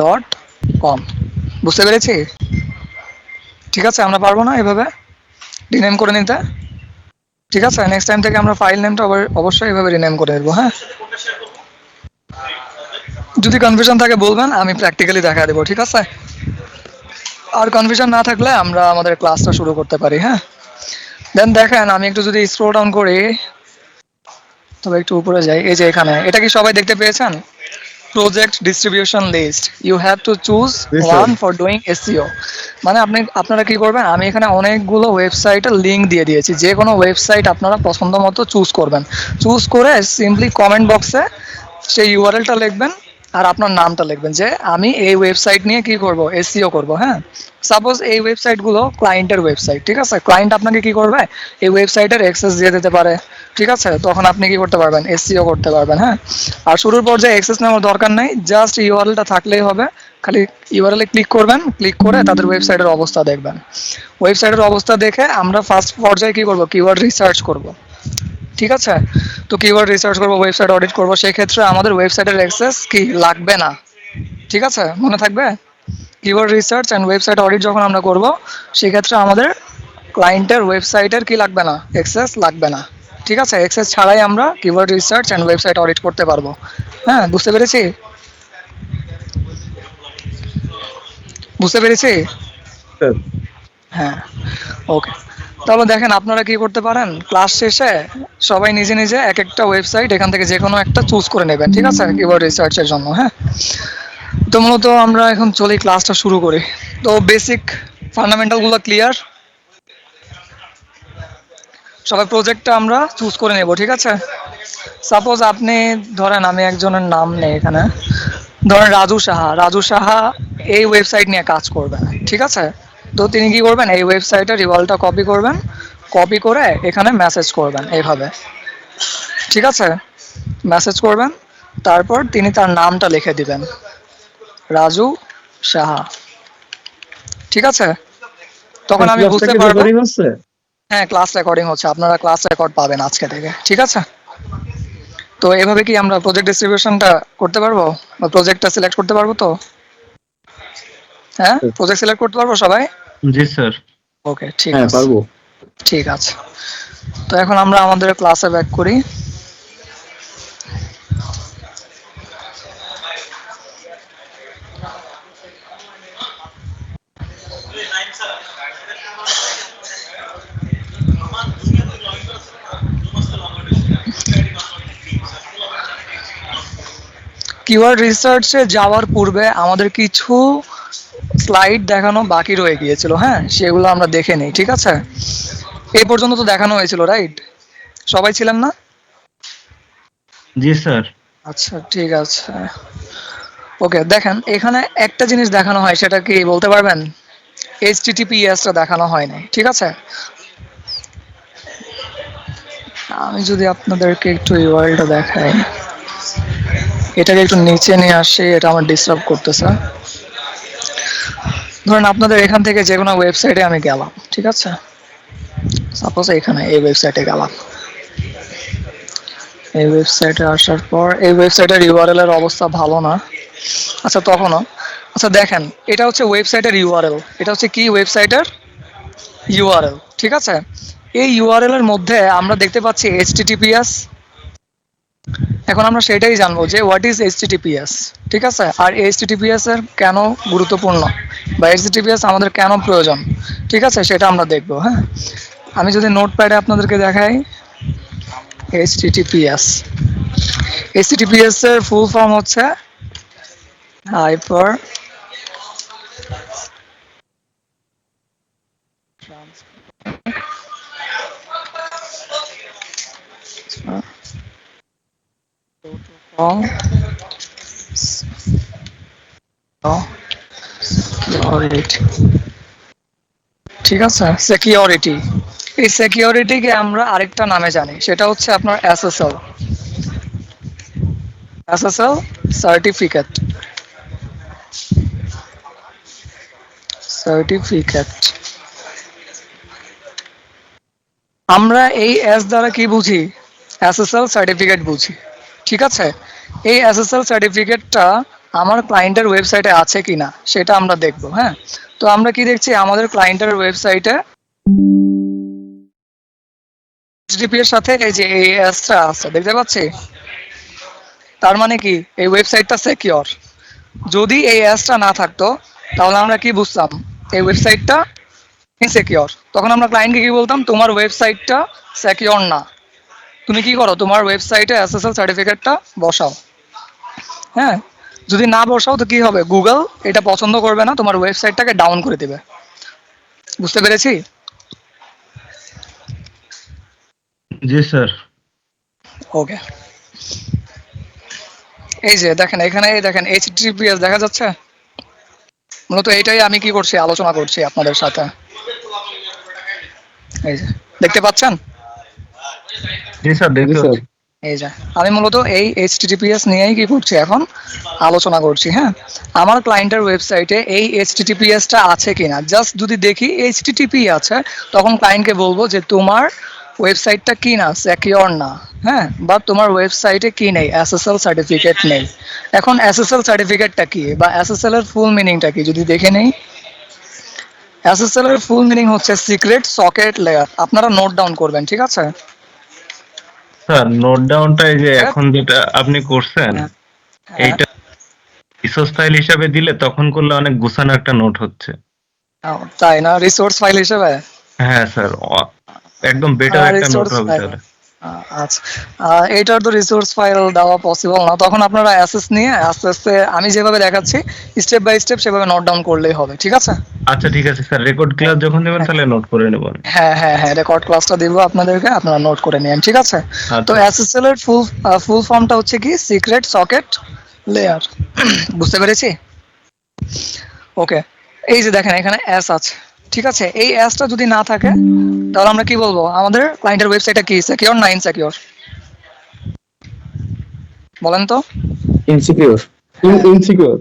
Dot com. বুঝতে পেরেছি? ঠিক আছে, আমরা পারবো না এভাবে রিনেম করে নিতে? ঠিক আছে, নেক্সট টাইম থেকে আমরা ফাইল নেমটা অবশ্যই এভাবে রিনেম করে দেবো। হ্যাঁ, যদি কনফিউশন থাকে বলবেন, আমি প্র্যাকটিক্যালি দেখা দেবো। ঠিক আছে, আর কনফিউশন না থাকলে আমরা আমাদের ক্লাসটা শুরু করতে পারি। হ্যাঁ, দেন দেখেন, আমি একটু যদি স্ক্রল ডাউন করি, তবে একটু উপরে যাই, এই যে এখানে, এটা কি সবাই দেখতে পেয়েছেন? Project distribution list, you have to choose জি sir. One for doing SEO. মানে আপনারা কি করবেন, আমি এখানে অনেকগুলো ওয়েবসাইটের লিঙ্ক দিয়ে দিয়েছি, যে কোনো ওয়েবসাইট আপনারা পছন্দ মতো চুজ করবেন। চুজ করে সিম্পলি কমেন্ট বক্সে সেই ইউআরএলটা লিখবেন আর আপনার নামটা লিখবেন যে আমি এই ওয়েবসাইট নিয়ে কি করব, এসইও করব। হ্যাঁ, সাপোজ এই ওয়েবসাইটগুলো ক্লায়েন্টের ওয়েবসাইট, ঠিক আছে, ক্লায়েন্ট আপনাকে কি করবে, এই ওয়েবসাইটের অ্যাক্সেস দিয়ে দিতে পারে। ঠিক আছে, তখন আপনি কি করতে পারবেন, এসইও করতে পারবেন। হ্যাঁ, আর শুরুর পর্যায়ে অ্যাক্সেস নেওয়ার দরকার নেই, জাস্ট ইউআরএলটা থাকলেই হবে। খালি ইউআরএলে ক্লিক করবেন, ক্লিক করে তাদের ওয়েবসাইটের অবস্থা দেখবেন। ওয়েবসাইটের অবস্থা দেখে আমরা ফার্স্ট পর্যায়ে কি করব, কিওয়ার্ড রিসার্চ করব। ঠিক আছে, তো কিওয়ার্ড রিসার্চ করবো, ওয়েবসাইট অডিট করবো, সেই ক্ষেত্রে আমাদের ওয়েবসাইটের অ্যাক্সেস কি লাগবে না। ঠিক আছে, মনে থাকবে? Keyword research and website audit যখন আমরা করব, সেক্ষেত্রে আমাদের ক্লায়েন্টের ওয়েবসাইটের কি লাগবে না, অ্যাক্সেস লাগবে না। ঠিক আছে, অ্যাক্সেস ছাড়াই আমরা keyword research and website audit করতে পারবো। হ্যাঁ, বুঝতে পেরেছি? বুঝতে পেরেছি? স্যার। হ্যাঁ, ওকে। তাহলে দেখেন, আপনারা কি করতে পারেন, ক্লাস শেষে সবাই নিজে নিজে এক একটা ওয়েবসাইট এখান থেকে যে কোনো একটা চুজ করে নেবেন। ঠিক আছে, কিওয়ার্ড রিসার্চের জন্য। হ্যাঁ, তো মূলত আমরা এখন চলি, ক্লাসটা শুরু করি। তো বেসিক ফান্ডামেন্টালগুলো ক্লিয়ার? সবাই প্রজেক্টটা আমরা চুজ করে নেব। ঠিক আছে, সাপোজ আপনি ধরেন, আমি একজনের নাম নেই এখানে, ধরেন রাজু সাহা। রাজু সাহা এই ওয়েবসাইট নিয়ে কাজ করবেন। ঠিক আছে, তো তিনি কি করবেন, এই ওয়েবসাইটের রিওয়ালটা কপি করবেন, কপি করে এখানে মেসেজ করবেন এইভাবে। ঠিক আছে, মেসেজ করবেন, তারপর তিনি তার নামটা লিখে দিবেন, রাজু সাহা। ঠিক আছে, তখন স্যার, আমি ক্লাসটা বুঝতে কি পারবো। রেকর্ডিং হচ্ছে? হ্যাঁ, ক্লাস রেকর্ডিং হচ্ছে, আপনারা ক্লাস রেকর্ড পাবেন আজকে থেকে। ঠিক আছে, তো এভাবে কি আমরা প্রজেক্ট ডিস্ট্রিবিউশনটা করতে পারবো, বা প্রজেক্টটা সিলেক্ট করতে পারবো তো? হ্যাঁ, প্রজেক্ট সিলেক্ট করতে পারবো সবাই? জি স্যার। ওকে, ঠিক হ্যাঁ, আছে। পারবো। ঠিক আছে, তো এখন আমরা আমাদের ক্লাসে ব্যাক করি। কিওয়ার্ড রিসার্চে যাওয়ার পূর্বে আমাদের কিছু স্লাইড দেখানো বাকি রয়ে গিয়েছিল। হ্যাঁ, সেগুলো আমরা দেখে নিই। ঠিক আছে, এই পর্যন্ত তো দেখানো হয়েছিল, রাইট? সবাই ছিলেন না? জি স্যার। আচ্ছা, ঠিক আছে। ওকে, দেখেন, এখানে একটা জিনিস দেখানো হয়, সেটা কি বলতে পারবেন? এইচটিটিপিএসটা দেখানো হয় নাই। ঠিক আছে, আমি যদি আপনাদেরকে একটু ইউআরএলটা দেখাই, এটাকে একটু নিচে নিয়ে আসি, এটা আমার ডিস্টার্ব করতেছে। ধরেন আপনাদের এখান থেকে যে কোনো ওয়েবসাইটে আমি গেলাম। ঠিক আছে, সাপোজ এখানে এই ওয়েবসাইটে গেলাম, এই ওয়েবসাইটে আসার পর এই ওয়েবসাইটের ইউআরএল এর অবস্থা ভালো না। আচ্ছা, তখনও, আচ্ছা দেখেন, এটা হচ্ছে ওয়েবসাইটের ইউআরএল, এটা হচ্ছে কি, ওয়েবসাইটের ইউআরএল। ঠিক আছে, এই ইউআরএল এর মধ্যে আমরা দেখতে পাচ্ছি এইচটিটিপিএস। এখন আমরা সেটাই জানবো যে হোয়াট ইজ এইচটিটিপিএস। ঠিক আছে, আর এইচটিটিপিএস এর কেন গুরুত্বপূর্ণ, বা এইচটিটিপিএস আমাদের কেন প্রয়োজন, ঠিক আছে, সেটা আমরা দেখবো। হ্যাঁ, আমি যদি নোটপ্যাডে আপনাদেরকে দেখাই, এইচটিটিপিএস, এইচটিটিপিএস এর ফুল ফর্ম হচ্ছে হাইপার সিকিউরিটি। ঠিক আছে, সিকিউরিটি, এই সিকিউরিটিকে আমরা আরেকটা নামে জানি, সেটা হচ্ছে আপনার এসএসএল, এসএসএল সার্টিফিকেট, সার্টিফিকেট। আমরা এই এস দ্বারা কি বুঝি, এসএসএল সার্টিফিকেট বুঝি। ঠিক আছে, এই এসএসএল সার্টিফিকেটটা আমার ক্লায়েন্টের ওয়েবসাইটে আছে কিনা সেটা আমরা দেখবো। হ্যাঁ, তো আমরা কি দেখছি আমাদের ক্লায়েন্টের ওয়েবসাইটে এইচটিটিপি এর সাথে এই যে এএসটা আছে দেখতে পাচ্ছি, তার মানে কি এই ওয়েবসাইটটা সিকিউর। যদি এই এসটা না থাকতো তাহলে আমরা কি বুঝতাম, এই ওয়েবসাইটটা ইনসিকিউর। তখন আমরা ক্লায়েন্টকে কি বলতাম, তোমার ওয়েবসাইটটা সিকিউর না, তুমি কি করো তোমার ওয়েবসাইটে এসএসএল সার্টিফিকেটটা বসাও। হ্যাঁ, যদি না বসাও তো কি হবে, গুগল এটা পছন্দ করবে না, তোমার ওয়েবসাইটটাকে ডাউন করে দেবে। বুঝতে পেরেছি? জি স্যার। ওকে, এই যে দেখেন এখানে দেখেন এইচটিটিপিএস দেখা যাচ্ছে, মূলত এইটাই আমি কি করছি আলোচনা করছি আপনাদের সাথে। এই যে দেখতে পাচ্ছেন, জি স্যার, দেখতে পাচ্ছি। এই যে আমি মূলত এই এইচটিটিপিএস নিয়েই কি করছি এখন আলোচনা করছি। হ্যাঁ, আমার ক্লায়েন্টের ওয়েবসাইটে এই এইচটিটিপিএসটা আছে কিনা, জাস্ট যদি দেখি এইচটিটিপি আছে তখন ক্লায়েন্টকে বলবো যে তোমার ওয়েবসাইটটা কি না, সিকিউর না। হ্যাঁ, বা তোমার ওয়েবসাইটে কি নেই, এসএসএল সার্টিফিকেট নেই। এখন এসএসএল সার্টিফিকেটটা কি বা এসএসএল এর ফুল মিনিংটা কি যদি দেখে নেই। এসএসএল এর ফুল মিনিং হচ্ছে সিক্রেট সকেট লেয়ার। আপনারা নোট ডাউন করবেন, ঠিক আছে? স্যার নোট ডাউনটা এই যে এখন যেটা আপনি করছেন, হ্যাঁ, এইটা রিসোর্স ফাইল হিসাবে দিলে তখন করলে অনেক গুছানো একটা নোট হচ্ছে। তাই না, রিসোর্স ফাইল হিসেবে? হ্যাঁ স্যার, একদম বেটার একটা নোট রিসোর্স হবে ফাইল, তাহলে। আচ্ছা, এইটার তো রিসোর্স ফাইল দেওয়া পসিবল না। তখন আপনারা অ্যাসেস নিয়ে আস্তে আস্তে আমি যেভাবে দেখাচ্ছি স্টেপ বাই স্টেপ সেভাবে নোট ডাউন করলেই হবে, ঠিক আছে? আচ্ছা ঠিক আছে স্যার, রেকর্ড ক্লাস যখন দেবেন হ্যাঁ তাহলে নোট করে নেব। হ্যাঁ হ্যাঁ হ্যাঁ, রেকর্ড ক্লাসটা দিব আপনাদেরকে, আপনারা নোট করে নেন, ঠিক আছে? তো আচ্ছা এসএসএল এর ফুল ফর্মটা হচ্ছে কি, সিক্রেট সকেট লেয়ার। বুঝতে পেরেছি? ওকে, এই যে দেখেন এখানে এস আছে, ঠিক আছে? এই এসটা যদি না থাকে তাহলে আমরা কি বলবো, আমাদের ক্লায়েন্টের ওয়েবসাইটটা কি সিকিউর না ইনসিকিউর, বলেন তো? ইনসিকিউর। হ্যাঁ, ইনসিকিউর।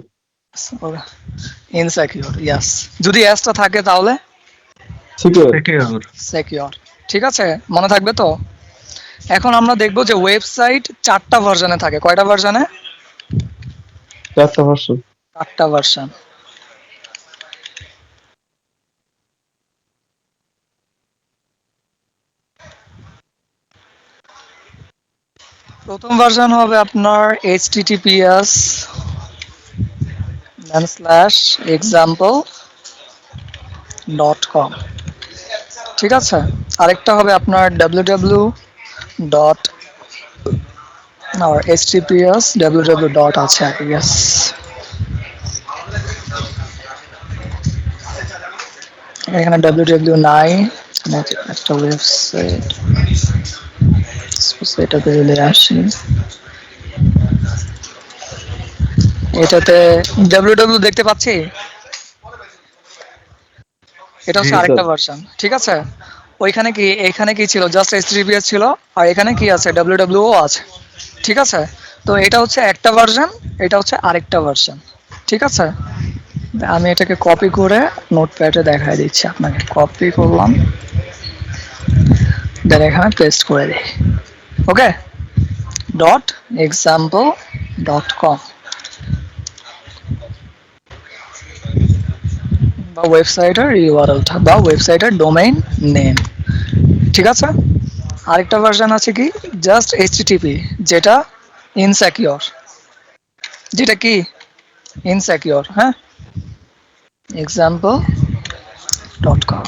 Insecure, yes. যদি এসটা থাকে তাহলে সিকিউর। সিকিউর। সিকিউর, ঠিক আছে? মনে থাকবে তো? এখন আমরা দেখব যে ওয়েবসাইট চারটা ভার্সনে থাকে। কয়টা ভার্সনে? চারটা ভার্সন। চারটা ভার্সন। প্রথম ভার্সন হবে আপনার https /example.com, ঠিক আছে? আরেকটা হবে আপনার www ডট আর https www ডট আছে, ইয়েস। এখানে www নাই, একটা ওয়েবসাইট, এটাতে চলে আসি। এটাতে www দেখতে পাচ্ছি, এটা জি হচ্ছে স্যার। আরেকটা ভার্সন, ঠিক আছে? ওইখানে কি, এখানে কি ছিল, জাস্ট https ছিল, আর এখানে কি আছে, www আছে, ঠিক আছে? তো এটা হচ্ছে একটা ভার্সন, এটা হচ্ছে আরেকটা ভার্সন, ঠিক আছে? আমি এটাকে কপি করে নোটপ্যাডে দেখাই দিচ্ছি আপনাকে। কপি করলাম, দেন এখানে পেস্ট করে দিই। ওকে, ডট এক্সাম্পল ডট কম বা ওয়েবসাইটের ইউআরএলটা বা ওয়েবসাইটের ডোমেইন নেম, ঠিক আছে? আরেকটা ভার্সন আছে কি, জাস্ট এইচটিটিপি, যেটা ইনসিকিউর, যেটা কি ইনসিকিউর। হ্যাঁ, এক্সাম্পল ডট কম।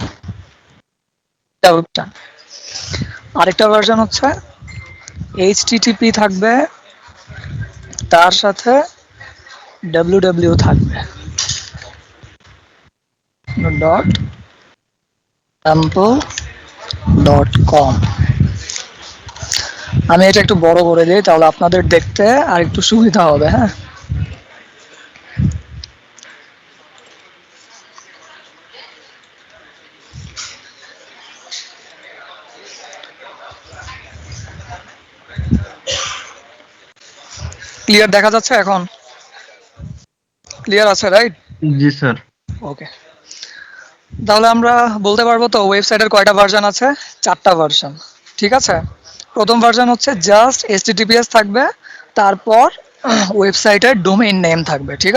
আরেকটা ভার্সন হচ্ছে এইচটিটিপি থাকবে, তার সাথে www থাকবে, ডট এক্সাম্পল ডট কম। আমি এটা একটু বড় করে দিই তাহলে আপনাদের দেখতে আর একটু সুবিধা হবে। হ্যাঁ, ক্লিয়ার দেখা যাচ্ছে এখন? ক্লিয়ার আছে, রাইট? জি স্যার। ওকে, তাহলে আমরা বলতে পারবো তো ওয়েবসাইটের কয়টা ভার্সন আছে? চারটা ভার্সন, ঠিক আছে? প্রথম ভার্সন হচ্ছে জাস্ট https থাকবে, তারপর ওয়েবসাইটের ডোমেইন নেম থাকবে, ঠিক আছে?